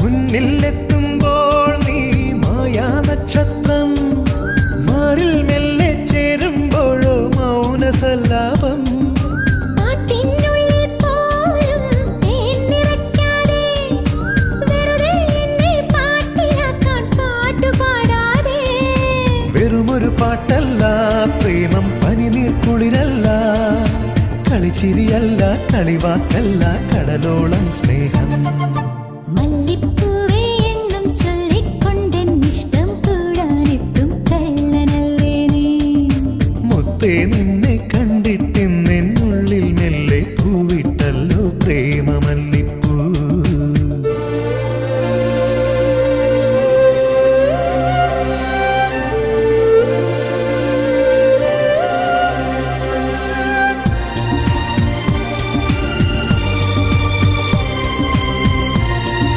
മുന്നിലെത്തുമ്പോൾ നീ മായാ നക്ഷത്രം, മാറിൽ മെല്ലെ ചേരുമ്പോഴോ മൗനസല്ലാപം. വെറുമൊരു പാട്ടല്ല പ്രേമം, പനിനീർ കുളിരല്ല, കളിച്ചിരിയല്ല, കളിവാക്കല്ല, കടലോളം സ്നേഹം.